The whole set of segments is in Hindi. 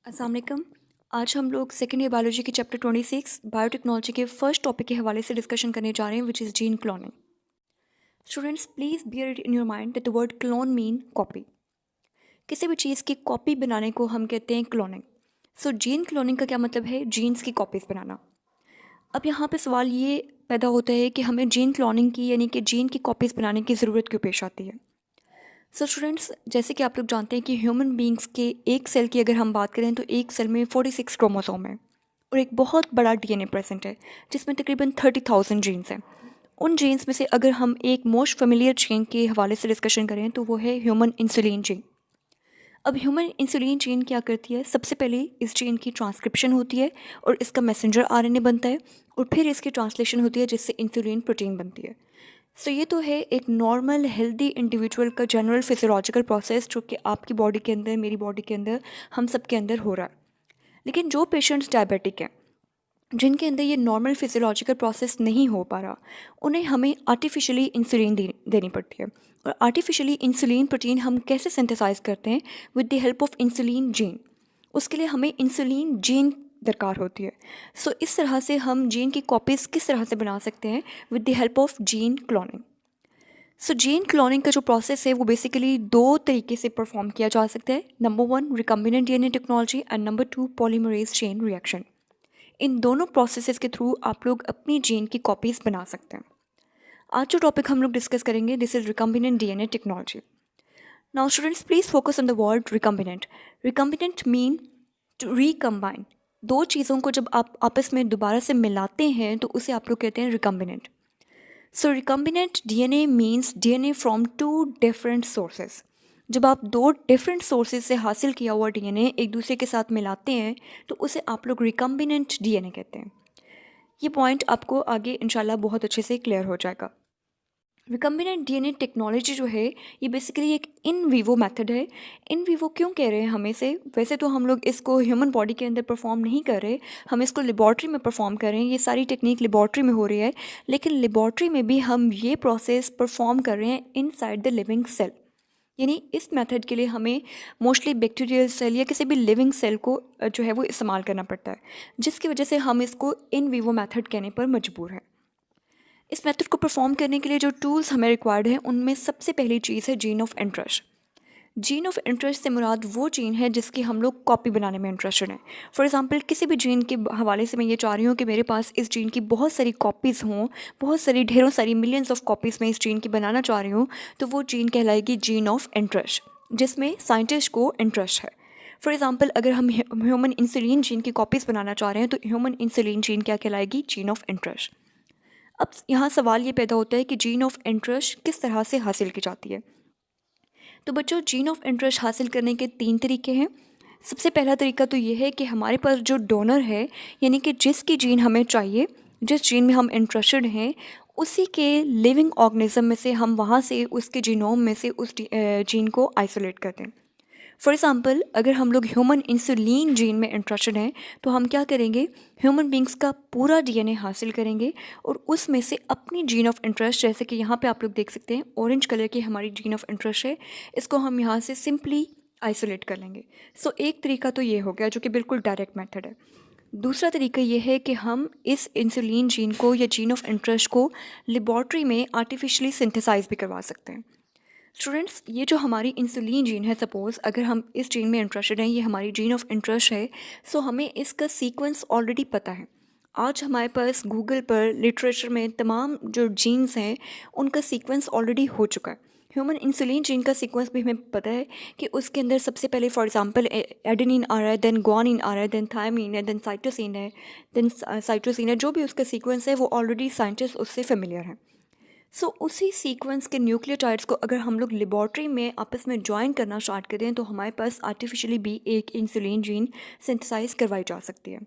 अस्सलाम वालेकुम। आज हम लोग सेकेंड ईयर बायोलॉजी के चैप्टर 26 बायोटेक्नोलॉजी के फर्स्ट टॉपिक के हवाले से डिस्कशन करने जा रहे हैं which is gene cloning. Students please bear it in your mind that the word clone mean copy. किसी भी चीज़ की कॉपी बनाने को हम कहते हैं क्लोनिंग। सो जीन क्लोनिंग का क्या मतलब है? जीन्स की कॉपीज़ बनाना। अब यहाँ पे सवाल ये पैदा होता है कि हमें जीन क्लोनिंग की यानी कि जीन की कॉपीज़ बनाने की ज़रूरत क्यों पेश आती है। सो स्टूडेंट्स, जैसे कि आप लोग जानते हैं कि ह्यूमन बींग्स के एक सेल की अगर हम बात करें तो एक सेल में 46 क्रोमोसोम है और एक बहुत बड़ा डीएनए प्रेजेंट है जिसमें तकरीबन 30,000 जीन्स हैं। उन जीन्स में से अगर हम एक मोस्ट फेमिलियर जीन के हवाले से डिस्कशन करें तो वो है ह्यूमन इंसुलिन जीन। अब ह्यूमन इंसुलिन जीन क्या करती है? सबसे पहले इस जीन की ट्रांसक्रिप्शन होती है और इसका मैसेंजर आरएनए बनता है और फिर इसकी ट्रांसलेशन होती है जिससे इंसुलिन प्रोटीन बनती है। सो ये तो है एक नॉर्मल हेल्दी इंडिविजुअल का जनरल फिजियोलॉजिकल प्रोसेस जो कि आपकी बॉडी के अंदर, मेरी बॉडी के अंदर, हम सब के अंदर हो रहा है। लेकिन जो पेशेंट्स डायबिटिक हैं, जिनके अंदर ये नॉर्मल फिजियोलॉजिकल प्रोसेस नहीं हो पा रहा, उन्हें हमें आर्टिफिशियली इंसुलिन देनी पड़ती है। और आर्टिफिशियली इंसुलिन प्रोटीन हम कैसे सिंथेसाइज करते हैं? With the help of insulin gene. उसके लिए हमें इंसुलिन जीन दरकार होती है। सो इस तरह से हम जीन की कॉपीज़ किस तरह से बना सकते हैं? With the help of gene cloning. So gene cloning का जो प्रोसेस है वो बेसिकली दो तरीके से परफॉर्म किया जा सकता है। Number 1 recombinant DNA technology and number 2 polymerase chain reaction. इन दोनों प्रोसेसेस के थ्रू आप लोग अपनी जीन की कॉपीज़ बना सकते हैं। आज जो टॉपिक हम लोग डिस्कस करेंगे this is recombinant DNA technology. Now students please focus on the word recombinant. Recombinant mean to recombine. दो चीज़ों को जब आप आपस में दोबारा से मिलाते हैं तो उसे आप लोग कहते हैं recombinant. So recombinant DNA means DNA from two different sources. जब आप दो डिफरेंट सोर्सेज से हासिल किया हुआ डीएनए एक दूसरे के साथ मिलाते हैं तो उसे आप लोग रिकम्बिनेंट डीएनए कहते हैं। ये पॉइंट आपको आगे इंशाल्लाह बहुत अच्छे से क्लियर हो जाएगा। रिकम्बिनेंट डीएनए टेक्नोलॉजी जो है ये बेसिकली एक इन वीवो मेथड है। इन वीवो क्यों कह रहे हैं हम इसे? वैसे तो हम लोग इसको ह्यूमन बॉडी के अंदर परफॉर्म नहीं कर रहे, हम इसको लेबॉर्ट्री में परफॉर्म कर रहे हैं। ये सारी टेक्निक लेबॉर्ट्री में हो रही है, लेकिन लेबॉर्ट्री में भी हम ये प्रोसेस परफॉर्म कर रहे हैं इनसाइड द लिविंग सेल। यानी इस मेथड के लिए हमें मोस्टली बैक्टीरियल सेल या किसी भी लिविंग सेल को जो है वो इस्तेमाल करना पड़ता है, जिसकी वजह से हम इसको इन वीवो मेथड कहने पर मजबूर हैं। इस मेथड को परफॉर्म करने के लिए जो टूल्स हमें रिक्वायर्ड हैं उनमें सबसे पहली चीज़ है gene of interest. Gene of interest से मुराद वो जीन है जिसकी हम लोग कॉपी बनाने में इंटरेस्टेड हैं। फॉर एग्जांपल किसी भी जीन के हवाले से मैं ये चाह रही हूँ कि मेरे पास इस जीन की बहुत सारी कॉपीज़ हों, बहुत सारी ढेरों सारी मिलियंस ऑफ कॉपीज़ मैं इस जीन की बनाना चाह रही हूँ, तो वो जीन कहलाएगी जीन ऑफ इंटरेस्ट, जिसमें साइंटिस्ट को इंटरेस्ट है। फॉर एग्जांपल अगर हम ह्यूमन इंसुलिन जीन की कॉपीज़ बनाना चाह रहे हैं तो ह्यूमन इंसुलिन जीन क्या कहलाएगी? Gene of interest. अब यहाँ सवाल ये पैदा होता है कि जीन ऑफ इंटरेस्ट किस तरह से हासिल की जाती है। तो बच्चों, जीन ऑफ इंटरेस्ट हासिल करने के 3 तरीके हैं। सबसे पहला तरीका तो ये है कि हमारे पास जो डोनर है, यानी कि जिसकी जीन हमें चाहिए, जिस जीन में हम इंटरेस्टेड हैं, उसी के लिविंग ऑर्गेनिज्म में से हम वहाँ से उसके जीनोम में से उस जीन को आइसोलेट करते हैं। फॉर एग्ज़ाम्पल अगर हम लोग ह्यूमन इंसुलिन जीन में इंटरेस्टेड हैं तो हम क्या करेंगे? ह्यूमन बींग्स का पूरा डीएनए हासिल करेंगे और उसमें से अपनी जीन ऑफ इंटरेस्ट, जैसे कि यहाँ पे आप लोग देख सकते हैं ऑरेंज कलर की हमारी जीन ऑफ इंटरेस्ट है, इसको हम यहाँ से सिंपली आइसोलेट कर लेंगे। सो एक तरीका तो ये हो गया जो कि बिल्कुल डायरेक्ट मेथड है। दूसरा तरीका ये है कि हम इस इंसुलिन जीन को या जीन ऑफ इंटरेस्ट को लेबॉर्ट्री में आर्टिफिशियली सिंथेसाइज भी करवा सकते हैं। स्टूडेंट्स, ये जो हमारी इंसुलिन जीन है, सपोज़ अगर हम इस जीन में इंटरेस्टेड हैं, ये हमारी जीन ऑफ इंटरेस्ट है, सो हमें इसका सीक्वेंस ऑलरेडी पता है। आज हमारे पास गूगल पर लिटरेचर में तमाम जो जीन्स हैं उनका सीक्वेंस ऑलरेडी हो चुका है। ह्यूमन इंसुलिन जीन का सीक्वेंस भी हमें पता है कि उसके अंदर सबसे पहले फॉर एग्जांपल एडेनिन आ रहा है, देन ग्वानिन आ रहा है, देन थायमिन है, देन साइटोसिन है, देन साइटोसिन है। जो भी उसका सीक्वेंस है वो ऑलरेडी साइंटिस्ट उससे फेमिलियर हैं। सो उसी सीक्वेंस के न्यूक्लियोटाइड्स को अगर हम लोग लेबॉर्ट्री में आपस में ज्वाइन करना स्टार्ट करें तो हमारे पास आर्टिफिशियली भी एक इंसुलिन जीन सिंथेसाइज करवाई जा सकती है।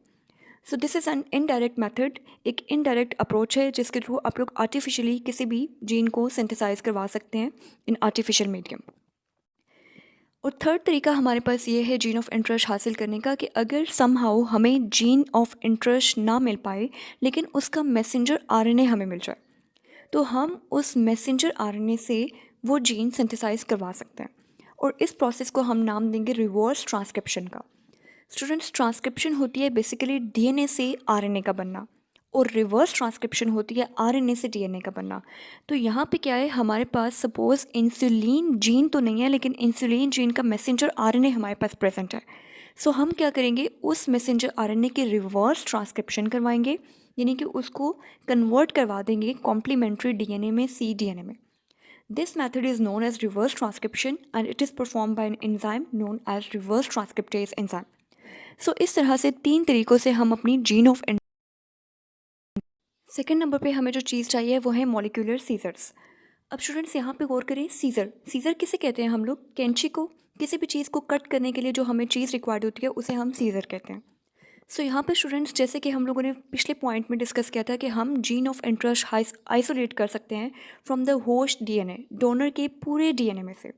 So this is an indirect method, एक इनडायरेक्ट अप्रोच है जिसके थ्रू आप लोग आर्टिफिशियली किसी भी जीन को सिंथेसाइज करवा सकते हैं इन आर्टिफिशियल मीडियम। और थर्ड तरीका हमारे पास ये है जीन ऑफ इंटरेस्ट हासिल करने का कि अगर समहाउ हमें जीन ऑफ इंटरेस्ट ना मिल पाए लेकिन उसका मैसेंजर आरएनए हमें मिल जाए, तो हम उस मैसेंजर आरएनए से वो जीन सिंथेसाइज करवा सकते हैं और इस प्रोसेस को हम नाम देंगे रिवर्स ट्रांसक्रिप्शन का। स्टूडेंट्स, ट्रांसक्रिप्शन होती है बेसिकली डीएनए से आरएनए का बनना, और रिवर्स ट्रांसक्रिप्शन होती है आरएनए से डीएनए का बनना। तो यहाँ पे क्या है, हमारे पास सपोज इंसुलिन जीन तो नहीं है, लेकिन इंसुलिन जीन का मैसेंजर आरएनए हमारे पास प्रेजेंट है। सो हम क्या करेंगे, उस मैसेंजर आरएनए की रिवर्स ट्रांसक्रिप्शन करवाएंगे, यानी कि उसको कन्वर्ट करवा देंगे कॉम्प्लीमेंट्री डीएनए में, cDNA में। This method is known as reverse transcription and it is performed by an enzyme known as reverse transcriptase enzyme. So इस तरह से 3 तरीक़ों से हम अपनी जीन ऑफ सेकेंड नंबर पे हमें जो चीज़ चाहिए वो है मॉलिक्यूलर सीजर्स। अब स्टूडेंट्स यहाँ पे गौर करें, सीज़र किसे कहते हैं हम लोग, कैंची को, किसी भी चीज़ को कट करने के लिए जो हमें चीज़ रिक्वायर्ड होती है उसे हम सीज़र कहते हैं। सो यहाँ पे स्टूडेंट्स, जैसे कि हम लोगों ने पिछले पॉइंट में डिस्कस किया था कि हम जीन ऑफ इंटरेस्ट आइसोलेट कर सकते हैं from the host DNA, donor के पूरे डीएनए में से।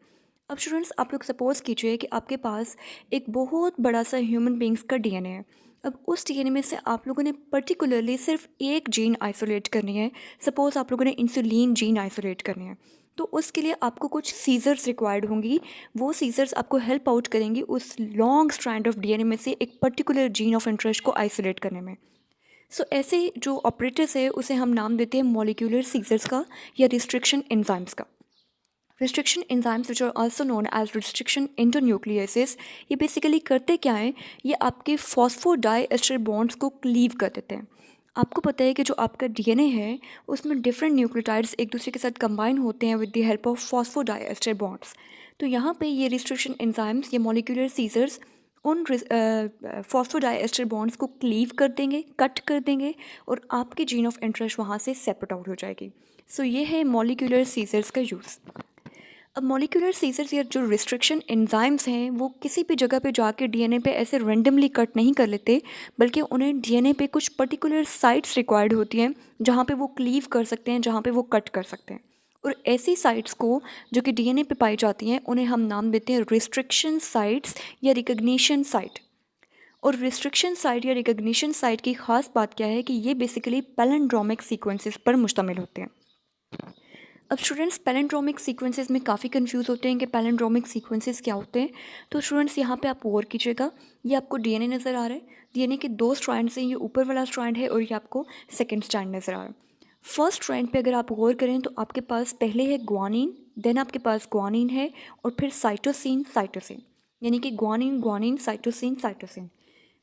अब स्टूडेंट्स, आप लोग सपोज़ कीजिए कि आपके पास एक बहुत बड़ा सा ह्यूमन बींग्स का डीएनए है। अब उस डीएनए में से आप लोगों ने पर्टिकुलरली सिर्फ एक जीन आइसोलेट करनी है। सपोज़ आप लोगों ने इंसुलिन जीन आइसोलेट करनी है, तो उसके लिए आपको कुछ सीजर्स रिक्वायर्ड होंगी। वो सीजर्स आपको हेल्प आउट करेंगी उस लॉन्ग स्ट्रैंड ऑफ डीएनए में से एक पर्टिकुलर जीन ऑफ इंटरेस्ट को आइसोलेट करने में। सो ऐसे जो ऑपरेटर्स है उसे हम नाम देते हैं मॉलिक्यूलर सीजर्स का या रिस्ट्रिक्शन एंजाइम्स का। Restriction enzymes which are also known as restriction endonucleases, ये बेसिकली करते क्या है, ये आपके फॉस्फोडाइएस्टर बॉन्ड्स को क्लीव कर देते हैं। आपको पता है कि जो आपका डीएनए है उसमें डिफरेंट न्यूक्लियोटाइड्स एक दूसरे के साथ कंबाइन होते हैं with the help of phosphodiester bonds. तो यहाँ पे ये रिस्ट्रिक्शन एंजाइम्स, ये मॉलिक्यूलर सीजर्स उन फॉस्फोडाइएस्टर बॉन्ड्स को क्लीव कर देंगे, कट कर देंगे, और आपकी जीन ऑफ इंटरेस्ट वहाँ से सेपरेट आउट हो जाएगी। सो ये है मॉलिक्यूलर सीजर्स का यूज़। अब मॉलिक्यूलर सीजर्स या जो रिस्ट्रिक्शन एंजाइम्स हैं वो किसी भी जगह पे जाके डीएनए पे ऐसे रेंडमली कट नहीं कर लेते, बल्कि उन्हें डीएनए पे कुछ पर्टिकुलर साइट्स रिक्वायर्ड होती हैं जहाँ पे वो क्लीव कर सकते हैं, जहाँ पे वो कट कर सकते हैं। और ऐसी साइट्स को जो कि डीएनए पे पाई जाती हैं उन्हें हम नाम देते हैं रिस्ट्रिक्शन साइट्स या रिकग्निशन साइट। और रिस्ट्रिक्शन साइट या रिकग्निशन साइट की ख़ास बात क्या है कि ये बेसिकली पैलिंड्रोमिक सीक्वेंसेस पर मुश्तमिल होते हैं। अब स्टूडेंट्स, पैलिंड्रोमिक सीक्वेंसेस में काफ़ी कंफ्यूज होते हैं कि पैलिंड्रोमिक सीक्वेंसेस क्या होते हैं। तो स्टूडेंट्स, यहाँ पे आप गौर कीजिएगा, ये आपको डीएनए नज़र आ रहा है। डीएनए के 2 स्ट्रैंड्स हैं, ये ऊपर वाला स्ट्रैंड है और ये आपको सेकंड स्ट्रैंड नज़र आ रहा है। फर्स्ट स्ट्रैंड पे अगर आप गौर करें तो आपके पास पहले है ग्वानिन, देन आपके पास ग्वानिन है, और फिर साइटोसिन, यानी कि guanine guanine cytosine cytosine.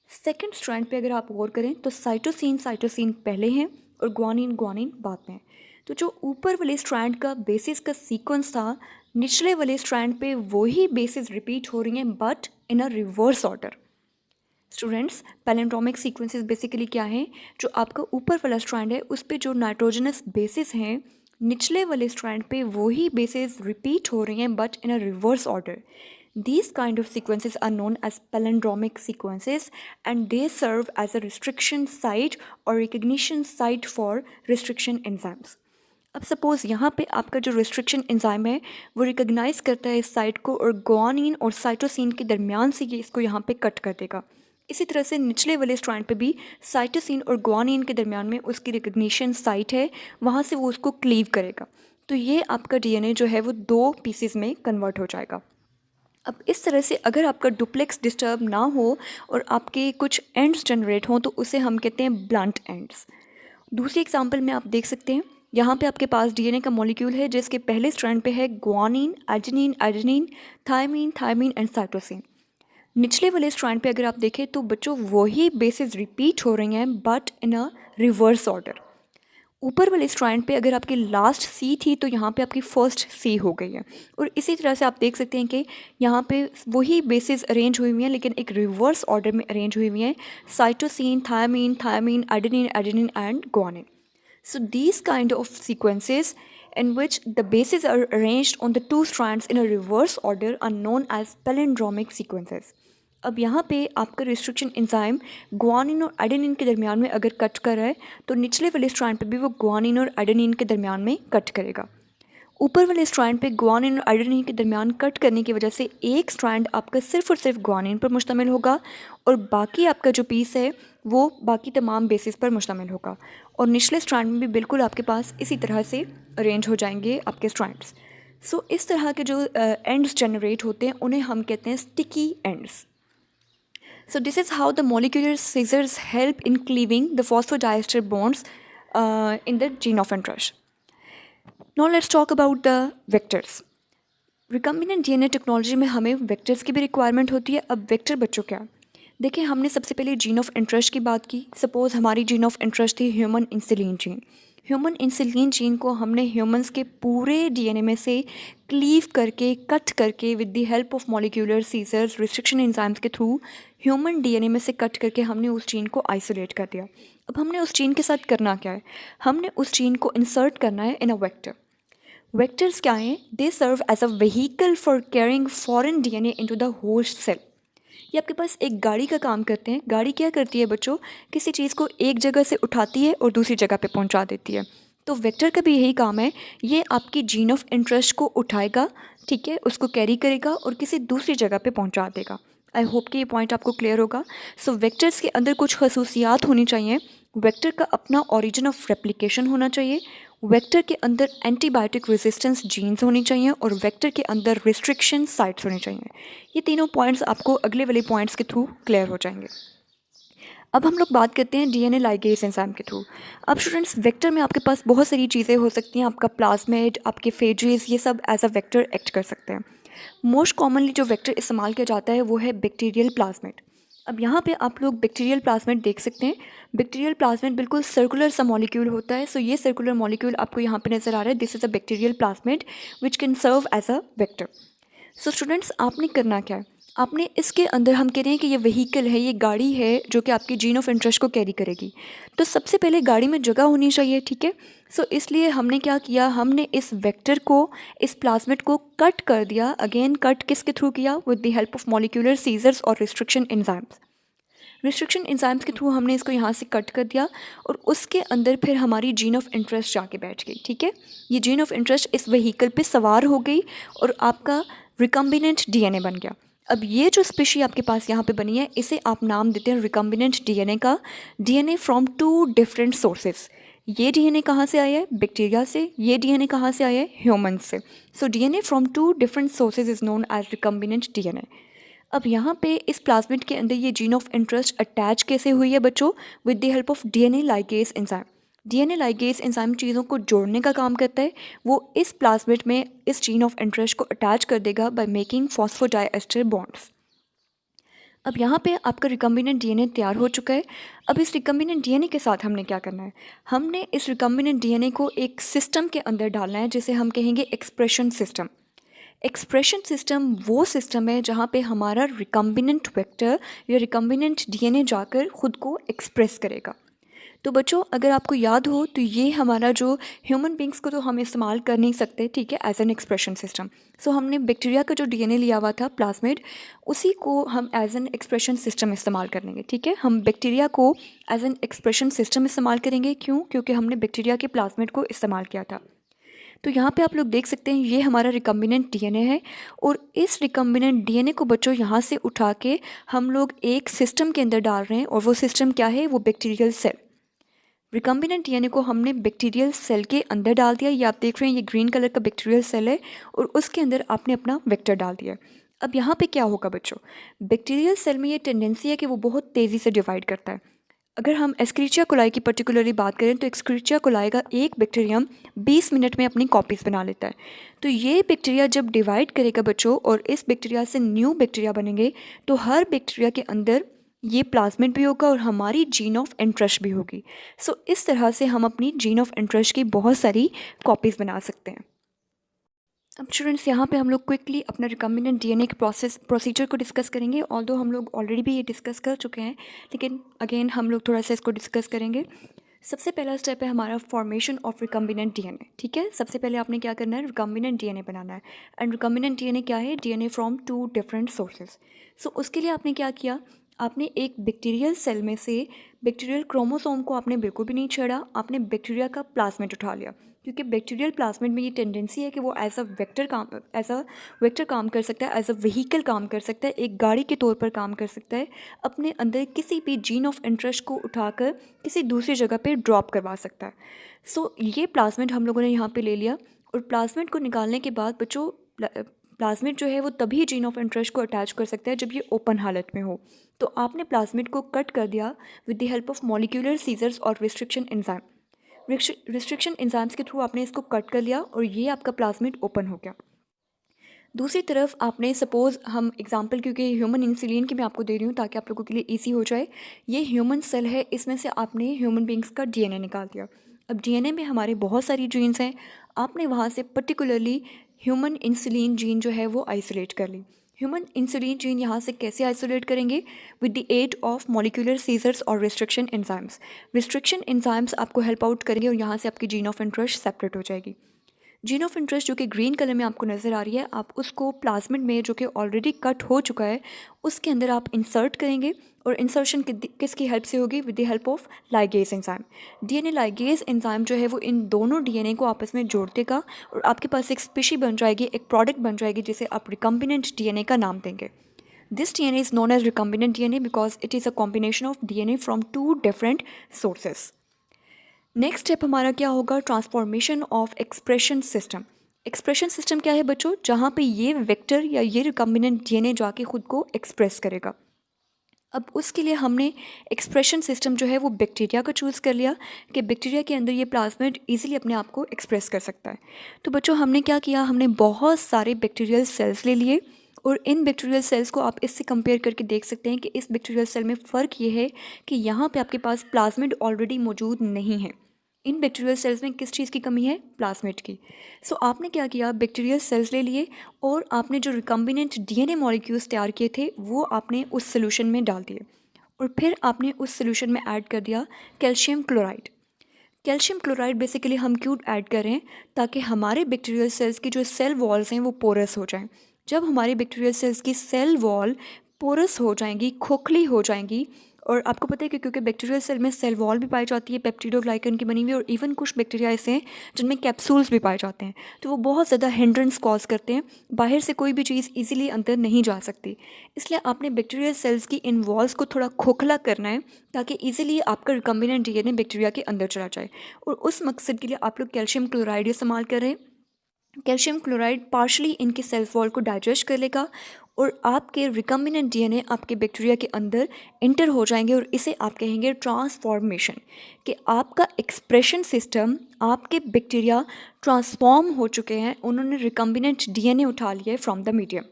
Second strand पे अगर आप गौर करें तो साइटोसिन पहले हैं और ग्वानिन ग्वानिन बाद में। तो जो ऊपर वाले स्ट्रैंड का बेसिस का सीक्वेंस था, निचले वाले स्ट्रैंड पे वही बेसिस रिपीट हो रही हैं but in a reverse order. Students, palindromic sequences basically क्या है, जो आपका ऊपर वाला स्ट्रैंड है उस पर जो नाइट्रोजनस बेसिस हैं, निचले वाले स्ट्रैंड पे वही बेसिस रिपीट हो रही हैं but in a reverse order. These kind of sequences are known as palindromic sequences and they serve as a restriction site or recognition site for restriction enzymes. अब सपोज़ यहाँ पे आपका जो रिस्ट्रिक्शन एंजाइम है वो रिकग्नाइज करता है इस साइट को और ग्वानिन और साइटोसिन के दरमियान से ये इसको यहाँ पे कट कर देगा। इसी तरह से निचले वाले स्ट्रैंड पे भी साइटोसिन और ग्वानिन के दरमियान में उसकी रिकग्निशन साइट है, वहाँ से वो उसको क्लीव करेगा। तो ये आपका डीएनए जो है वो 2 पीसेस में कन्वर्ट हो जाएगा। अब इस तरह से अगर आपका डुप्लेक्स डिस्टर्ब ना हो और आपके कुछ एंड्स जनरेट हों तो उसे हम कहते हैं ब्लंट एंड्स। दूसरी एग्जांपल में आप देख सकते हैं, यहाँ पे आपके पास डीएनए का मॉलिक्यूल है जिसके पहले स्ट्रैंड पे है guanine, adenine, adenine, thymine, thymine and cytosine. निचले वाले स्ट्रैंड पे अगर आप देखें तो बच्चों वही बेसिस रिपीट हो रही हैं but in a reverse order. ऊपर वाले स्ट्रैंड पे अगर आपकी लास्ट सी थी तो यहाँ पे आपकी फर्स्ट सी हो गई है। और इसी तरह से आप देख सकते हैं कि यहाँ पे वही बेसिस अरेंज हुई हुई हैं लेकिन एक रिवर्स ऑर्डर में अरेंज हुई हुई हैं, cytosine, thymine, thymine, adenine, adenine and guanine. So these kind of sequences in which the bases are arranged on the two strands in a reverse order are known as palindromic sequences. अब यहाँ पे आपका रिस्ट्रिक्शन एंजाइम ग्वानिन और एडेनिन के दरमियान में अगर कट कर रहा है तो निचले वाले स्ट्रैंड पे भी वो ग्वानिन और एडेनिन के दरमियान में कट करेगा। ऊपर वाले स्ट्रैंड पे ग्वानिन और एडेनिन के दरमियान कट करने की वजह से एक स्ट्रैंड आपका सिर्फ और सिर्फ ग्वानिन पर मुश्तमिल होगा और बाकी आपका जो पीस है वो बाकी तमाम बेसिस पर मुश्तमिल होगा। और निचले स्ट्रैंड में भी बिल्कुल आपके पास इसी तरह से अरेंज हो जाएंगे आपके स्ट्रैंड्स। सो इस तरह के जो एंड्स जनरेट होते हैं उन्हें हम कहते हैं sticky ends. So this is how the molecular scissors help in cleaving the phosphodiester bonds in the gene of interest. Now let's talk about the vectors. Recombinant DNA technology में हमें वेक्टर्स की भी रिक्वायरमेंट होती है. अब वेक्टर बच्चों क्या, देखिए हमने सबसे पहले जीन ऑफ इंटरेस्ट की बात की. सपोज़ हमारी जीन ऑफ इंटरेस्ट थी human insulin gene. Human insulin gene को हमने ह्यूमंस के पूरे डीएनए में से क्लीव करके, कट करके, with the help of molecular scissors, restriction enzymes के थ्रू ह्यूमन डीएनए में से कट करके हमने उस जीन को आइसोलेट कर दिया. अब हमने उस जीन के साथ करना क्या है, हमने उस जीन को इंसर्ट करना है इन अ वेक्टर. वेक्टर्स क्या हैं, they serve as a vehicle for carrying foreign DNA into the host cell. ये आपके पास एक गाड़ी का काम करते हैं. गाड़ी क्या करती है बच्चों, किसी चीज़ को एक जगह से उठाती है और दूसरी जगह पे पहुंचा देती है. तो वेक्टर का भी यही काम है, ये आपकी जीन ऑफ इंटरेस्ट को उठाएगा, ठीक है, उसको कैरी करेगा और किसी दूसरी जगह पे पहुंचा देगा. आई होप कि ये पॉइंट आपको क्लियर होगा. सो वेक्टर्स के अंदर कुछ खसूसियात होनी चाहिए. वेक्टर का अपना ओरिजिन ऑफ रेप्लिकेशन होना चाहिए. वेक्टर के अंदर एंटीबायोटिक रेजिस्टेंस जीन्स होनी चाहिए और वेक्टर के अंदर रिस्ट्रिक्शन साइट्स होनी चाहिए. ये तीनों पॉइंट्स आपको अगले वाले पॉइंट्स के थ्रू क्लियर हो जाएंगे. अब हम लोग बात करते हैं डीएनए लाइगेज एंजाइम के थ्रू. अब स्टूडेंट्स, वेक्टर में आपके पास बहुत सारी चीज़ें हो सकती हैं. आपका प्लाज्मिड, आपके फेजेस, ये सब एज अ वेक्टर एक्ट कर सकते हैं. मोस्ट कॉमनली जो वेक्टर इस्तेमाल किया जाता है वो है बैक्टीरियल प्लाज्मिड. अब यहाँ पे आप लोग बैक्टीरियल प्लाज्मिड देख सकते हैं. बैक्टीरियल प्लाज्मिड बिल्कुल सर्कुलर सा मॉलिक्यूल होता है. सो ये सर्कुलर मॉलिक्यूल आपको यहाँ पे नज़र आ रहा है. This is a bacterial plasmid which can serve as a vector. So students, आपने करना क्या है, आपने इसके अंदर, हम कह रहे हैं कि ये व्हीकल है, ये गाड़ी है जो कि आपकी जीन ऑफ इंटरेस्ट को कैरी करेगी. तो सबसे पहले गाड़ी में जगह होनी चाहिए, ठीक है. सो इसलिए हमने क्या किया, हमने इस वेक्टर को, इस प्लाज्मिड को कट कर दिया. अगेन कट किसके थ्रू किया, with the help of molecular scissors और रिस्ट्रिक्शन एंजाइम्स. रिस्ट्रिक्शन एंजाइम्स के थ्रू हमने इसको यहाँ से कट कर दिया और उसके अंदर फिर हमारी जीन ऑफ इंटरेस्ट जाके बैठ गई, ठीक है. ये जीन ऑफ इंटरेस्ट इस व्हीकल पे सवार हो गई और आपका रिकम्बिनेंट डीएनए बन गया. अब ये जो स्पीशी आपके पास यहाँ पे बनी है, इसे आप नाम देते हैं रिकम्बिनेंट डीएनए का. DNA from 2 different sources. ये डीएनए कहाँ से आया है, बैक्टीरिया से. ये डीएनए कहाँ से आया है, ह्यूमंस से. So DNA from 2 different sources is known as recombinant DNA. अब यहाँ पे इस प्लाज्मिड के अंदर ये जीन ऑफ इंटरेस्ट अटैच कैसे हुई है बच्चों, with the help of DNA ligase enzyme. DNA ligase enzyme चीज़ों को जोड़ने का काम करता है. वो इस प्लाज्मिड में इस जीन ऑफ इंटरेस्ट को अटैच कर देगा बाय मेकिंग फॉस्फोडाइएस्टर बॉन्ड्स. अब यहाँ पे आपका रिकम्बिनेंट डीएनए तैयार हो चुका है. अब इस रिकम्बिनेंट डीएनए के साथ हमने क्या करना है, हमने इस रिकम्बिनेंट डीएनए को एक सिस्टम के अंदर डालना है जिसे हम कहेंगे एक्सप्रेशन सिस्टम. एक्सप्रेशन सिस्टम वो सिस्टम है जहाँ पे हमारा रिकम्बिनेंट वेक्टर या रिकम्बिनेंट डीएनए जाकर ख़ुद को एक्सप्रेस करेगा. तो बच्चों, अगर आपको याद हो तो ये हमारा जो ह्यूमन बींग्स को तो हम इस्तेमाल कर नहीं सकते, ठीक है, एज एन एक्सप्रेशन सिस्टम. सो हमने बैक्टीरिया का जो डीएनए लिया हुआ था प्लाज्मिड, उसी को हम एज एन एक्सप्रेशन सिस्टम इस्तेमाल करेंगे, ठीक है. हम बैक्टीरिया को एज एन एक्सप्रेशन सिस्टम इस्तेमाल करेंगे. क्यों, क्योंकि हमने बैक्टीरिया के प्लाज्मिड को इस्तेमाल किया था. तो यहाँ पे आप लोग देख सकते हैं ये हमारा रिकम्बिनेंट डीएनए है और इस रिकम्बिनेंट डीएनए को बच्चों यहाँ से उठा के हम लोग एक सिस्टम के अंदर डाल रहे हैं और वो सिस्टम क्या है, वो बैक्टीरियल सेल. रिकम्बिनेंट डीएनए को हमने बैक्टीरियल सेल के अंदर डाल दिया. ये आप देख रहे हैं, ये ग्रीन कलर का बैक्टीरियल सेल है और उसके अंदर आपने अपना वेक्टर डाल दिया. अब यहाँ पे क्या होगा बच्चों, बैक्टीरियल सेल में ये टेंडेंसी है कि वो बहुत तेज़ी से डिवाइड करता है. अगर हम एस्क्रिचिया कोलाई की पर्टिकुलरली बात करें तो एस्क्रिचिया कोलाई का एक बैक्टीरियम 20 मिनट में अपनी कॉपीज़ बना लेता है. तो ये बैक्टीरिया जब डिवाइड करेगा बच्चों और इस बैक्टीरिया से न्यू बैक्टीरिया बनेंगे, तो हर बैक्टीरिया के अंदर ये प्लाज्मिड भी होगा और हमारी जीन ऑफ इंटरेस्ट भी होगी. सो इस तरह से हम अपनी जीन ऑफ इंटरेस्ट की बहुत सारी कॉपीज़ बना सकते हैं. अब स्टूडेंट्स, यहाँ पे हम लोग क्विकली अपना रिकम्बिनेंट डीएनए के प्रोसीजर को डिस्कस करेंगे. ऑल्दो हम लोग ऑलरेडी भी ये डिस्कस कर चुके हैं, लेकिन अगेन हम लोग थोड़ा सा इसको डिस्कस करेंगे. सबसे पहला स्टेप है हमारा फॉर्मेशन ऑफ रिकम्बिनेंट डीएनए, ठीक है. सबसे पहले आपने क्या करना है, रिकम्बिनेंट डीएनए बनाना है. एंड रिकम्बिनेंट डीएनए क्या है, डीएनए फ्रॉम 2 डिफरेंट सोर्सेज. सो उसके लिए आपने क्या किया, आपने एक बैक्टीरियल सेल में से बैक्टीरियल क्रोमोसोम को आपने बिल्कुल भी नहीं छेड़ा, आपने बैक्टीरिया का प्लाज्मिड उठा लिया. क्योंकि बैक्टीरियल प्लाज्मिड में ये टेंडेंसी है कि वो एज अ वेक्टर काम कर सकता है, एज अ व्हीकल काम कर सकता है, एक गाड़ी के तौर पर काम कर सकता है. अपने अंदर किसी भी जीन ऑफ इंटरेस्ट को उठाकर किसी दूसरी जगह पे ड्रॉप करवा सकता है. सो ये प्लाज्मिड हम लोगों ने यहाँ पे ले लिया और प्लाज्मिड को निकालने के बाद बच्चों प्लाज्मिड जो है वो तभी जीन ऑफ इंटरेस्ट को अटैच कर सकता है जब ये ओपन हालत में हो। तो आपने प्लाज्मिड को कट कर दिया with the help of molecular scissors और रिस्ट्रिक्शन एंजाइम। रिस्ट्रिक्शन एंजाइम्स के थ्रू आपने इसको कट कर लिया और ये आपका प्लाज्मिड ओपन हो गया। दूसरी तरफ आपने सपोज़ हम एग्जांपल, क्योंकि ह्यूमन इंसुलिन की मैं आपको दे रही हूँ ताकि आप लोगों के लिए इजी हो जाए। ये ह्यूमन सेल है, इसमें से आपने ह्यूमन बींग्स का डीएनए निकाल दिया। अब डीएनए में हमारे बहुत सारी जीन्स हैं, आपने वहाँ से पर्टिकुलरली ह्यूमन इंसुलिन जीन जो है वो आइसोलेट कर ली। ह्यूमन इंसुलिन जीन यहाँ से कैसे आइसोलेट करेंगे? With the aid of molecular scissors और रिस्ट्रिक्शन एंजाइम्स। रिस्ट्रिक्शन एंजाइम्स आपको हेल्प आउट करेंगे और यहाँ से आपकी जीन ऑफ इंटरेस्ट सेपरेट हो जाएगी। जीन ऑफ इंटरेस्ट जो कि ग्रीन कलर में आपको नज़र आ रही है, आप उसको प्लाज्मिड में जो कि ऑलरेडी कट हो चुका है उसके अंदर आप इंसर्ट करेंगे। और इंसर्शन किसकी हेल्प से होगी? With the help of ligase enzyme. DNA ligase enzyme जो है वो इन दोनों डीएनए को आपस में जोड़ देगा और आपके पास एक स्पीशी बन जाएगी, एक प्रोडक्ट बन जाएगी जिसे आप रिकम्बिनेंट डीएनए का नाम देंगे। This DNA is known as recombinant DNA because it is a combination of DNA from 2 different sources. Next step हमारा क्या होगा? Transformation of expression system. Expression system क्या है बच्चों? जहाँ पे ये वेक्टर या ये रिकम्बिनेंट डीएनए जाके खुद को एक्सप्रेस करेगा। अब उसके लिए हमने एक्सप्रेशन सिस्टम जो है वो बैक्टीरिया का चूज़ कर लिया कि बैक्टीरिया के अंदर ये प्लाज्मिड इजीली अपने आप को एक्सप्रेस कर सकता है। तो बच्चों हमने क्या किया? हमने बहुत सारे बैक्टीरियल सेल्स ले लिए और इन बैक्टीरियल सेल्स को आप इससे कंपेयर करके देख सकते हैं कि इस बैक्टीरियल सेल में फ़र्क ये है कि यहाँ पे आपके पास प्लाज्मिड ऑलरेडी मौजूद नहीं है। इन बैक्टीरियल सेल्स में किस चीज़ की कमी है? प्लाज्मिड की। सो आपने क्या किया? बैक्टीरियल सेल्स ले लिए और आपने जो रिकम्बिनेंट डीएनए मॉलिक्यूल्स तैयार किए थे वो आपने उस सोल्यूशन में डाल दिए और फिर आपने उस सोल्यूशन में ऐड कर दिया calcium chloride. Calcium chloride basically हम क्यों ऐड कर रहे हैं? ताकि हमारे बैक्टीरियल सेल्स की जो सेल वॉल्स हैं वो पोरस हो जाएं। जब हमारे बैक्टीरियल सेल्स की सेल वॉल पोरस हो जाएंगी, खोखली हो जाएंगी, और आपको पता है कि क्योंकि बैक्टीरियल सेल में सेल वॉल भी पाई जाती है पेप्टिडोग्लाइकन की बनी हुई, और इवन कुछ बैक्टीरिया ऐसे हैं जिनमें कैप्सूल्स भी पाए जाते हैं, तो वो बहुत ज़्यादा हिंड्रेंस कॉज करते हैं, बाहर से कोई भी चीज़ इजीली अंदर नहीं जा सकती। इसलिए आपने बैक्टीरियल सेल्स की इन वॉल्स को थोड़ा खोखला करना है ताकि ईजिली आपका रिकम्बिनेंट डीएनए बैक्टीरिया के अंदर चला जाए, और उस मकसद के लिए आप लोग कैल्शियम क्लोराइड इस्तेमाल कर रहे हैं। कैल्शियम क्लोराइड पार्शली इनकी सेल वॉल को डाइजेस्ट कर लेगा और आपके रिकम्बिनेंट डीएनए आपके बैक्टीरिया के अंदर इंटर हो जाएंगे, और इसे आप कहेंगे ट्रांसफॉर्मेशन, कि आपका एक्सप्रेशन सिस्टम, आपके बैक्टीरिया ट्रांसफॉर्म हो चुके हैं, उन्होंने रिकम्बिनेंट डीएनए उठा लिया है from the medium.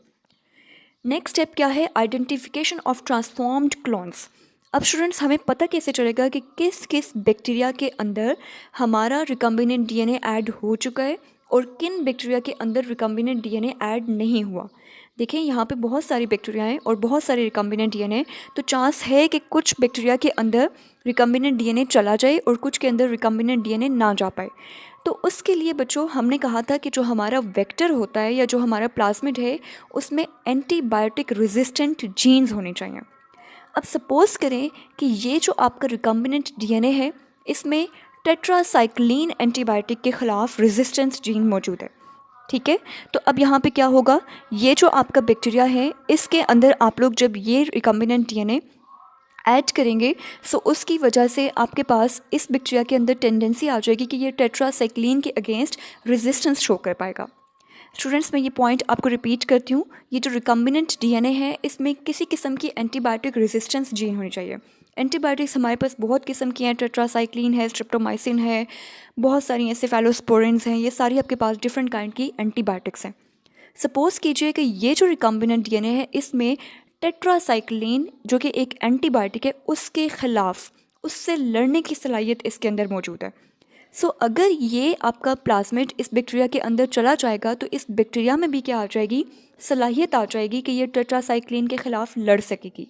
Next step क्या है? Identification of transformed clones. अब स्टूडेंट्स हमें पता कैसे चलेगा कि किस किस बैक्टीरिया के अंदर हमारा रिकम्बिनेंट डीएनए ऐड हो चुका है और किन बैक्टीरिया के अंदर रिकम्बिनेंट डीएनए ऐड नहीं हुआ? देखें यहाँ पे बहुत सारी बैक्टीरिया हैं और बहुत सारे रिकम्बिनेंट डीएनए, तो चांस है कि कुछ बैक्टीरिया के अंदर रिकम्बिनेंट डीएनए चला जाए और कुछ के अंदर रिकम्बिनेंट डीएनए ना जा पाए। तो उसके लिए बच्चों हमने कहा था कि जो हमारा वेक्टर होता है या जो हमारा प्लाज्मिड है उसमें एंटीबायोटिक रेजिस्टेंट जीन्स होने चाहिए। अब सपोज़ करें कि ये जो आपका रिकम्बिनेंट डीएनए है इसमें टेट्रासाइक्लिन एंटीबायोटिक के ख़िलाफ़ रेजिस्टेंस जीन मौजूद है, ठीक है। तो अब यहाँ पे क्या होगा? ये जो आपका बैक्टीरिया है इसके अंदर आप लोग जब ये रिकम्बिनेंट डीएनए ऐड करेंगे, सो उसकी वजह से आपके पास इस बैक्टीरिया के अंदर टेंडेंसी आ जाएगी कि ये टेट्रासाइक्लिन के अगेंस्ट रेजिस्टेंस शो कर पाएगा। स्टूडेंट्स मैं ये पॉइंट आपको रिपीट करती हूँ, ये जो रिकम्बिनेंट डीएनए है इसमें किसी किस्म की एंटीबायोटिक रेजिस्टेंस जीन होनी चाहिए। एंटीबायोटिक्स हमारे पास बहुत किस्म की हैं, टेट्रासाइक्लिन है, स्ट्रेप्टोमाइसिन है, बहुत सारी हैं, सेफेलोस्पोरिन्स हैं, ये सारी आपके पास डिफरेंट काइंड की एंटीबायोटिक्स हैं। सपोज़ कीजिए कि ये जो रिकम्बिनेंट डीएनए है इसमें टेट्रासाइक्लिन जो कि एक एंटीबायोटिक है उसके ख़िलाफ़, उससे लड़ने की सलाहियत इसके अंदर मौजूद है। सो अगर ये आपका प्लाज्मिड इस बैक्टीरिया के अंदर चला जाएगा तो इस बैक्टीरिया में भी क्या आ जाएगी? सलाहियत आ जाएगी कि ये टेट्रासाइक्लिन के ख़िलाफ़ लड़ सकेगी।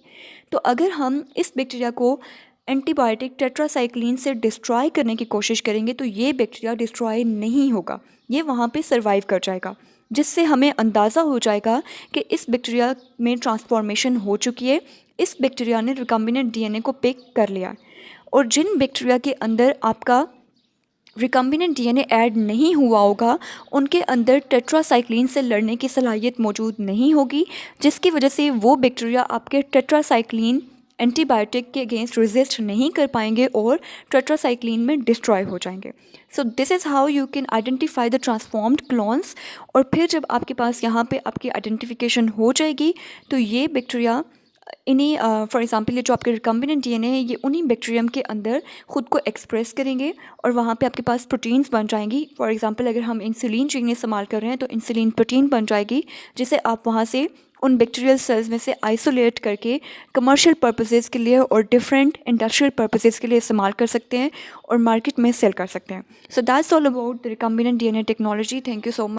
तो अगर हम इस बैक्टीरिया को एंटीबायोटिक टेट्रासाइक्लिन से डिस्ट्रॉय करने की कोशिश करेंगे तो ये बैक्टीरिया डिस्ट्रॉय नहीं होगा, ये वहाँ पे सर्वाइव कर जाएगा, जिससे हमें अंदाज़ा हो जाएगा कि इस बैक्टीरिया में ट्रांसफॉर्मेशन हो चुकी है, इस बैक्टीरिया ने रिकम्बिनेंट डीएनए को पिक कर लिया। और जिन बैक्टीरिया के अंदर आपका रिकम्बिनेंट डीएनए ऐड नहीं हुआ होगा उनके अंदर टेट्रासाइक्लिन से लड़ने की सलाहियत मौजूद नहीं होगी, जिसकी वजह से वो बैक्टीरिया आपके टेट्रासाइक्लिन एंटीबायोटिक के अगेंस्ट रेजिस्ट नहीं कर पाएंगे और टेट्रासाइक्लिन में डिस्ट्रॉय हो जाएंगे। So this is how you can identify the transformed clones. और फिर जब आपके पास यहाँ पे आपकी आइडेंटिफिकेशन हो जाएगी तो ये बैक्टीरिया इन्हीं फॉर एग्जांपल ये जो आपके रिकम्बिनेंट डीएनए है ये उन्हीं बैक्टीरियम के अंदर ख़ुद को एक्सप्रेस करेंगे और वहाँ पे आपके पास प्रोटीन्स बन जाएंगी। फॉर एग्जांपल अगर हम इंसुलिन जीन इस्तेमाल कर रहे हैं तो इंसुलिन प्रोटीन बन जाएगी, जिसे आप वहाँ से उन बैक्टीरियल सेल्स में से आइसोलेट करके कमर्शियल पर्पसेस के लिए और डिफरेंट इंडस्ट्रियल पर्पसेस के लिए इस्तेमाल कर सकते हैं और मार्केट में सेल कर सकते हैं। So that's all about the recombinant DNA technology. Thank you so much.